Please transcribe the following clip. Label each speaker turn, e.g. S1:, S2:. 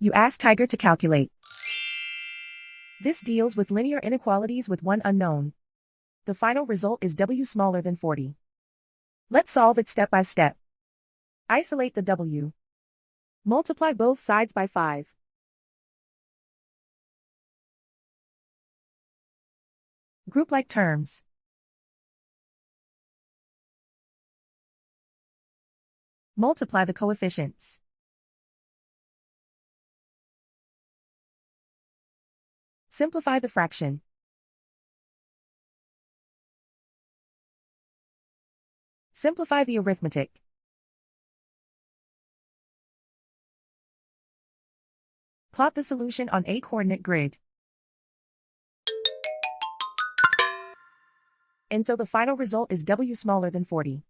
S1: You ask Tiger to calculate. This deals with linear inequalities with one unknown. The final result is W smaller than 40. Let's solve it step by step. Isolate the W. Multiply both sides by 5. Group like terms. Multiply the coefficients. Simplify the fraction. Simplify the arithmetic. Plot the solution on a coordinate grid. And so the final result is W smaller than 40.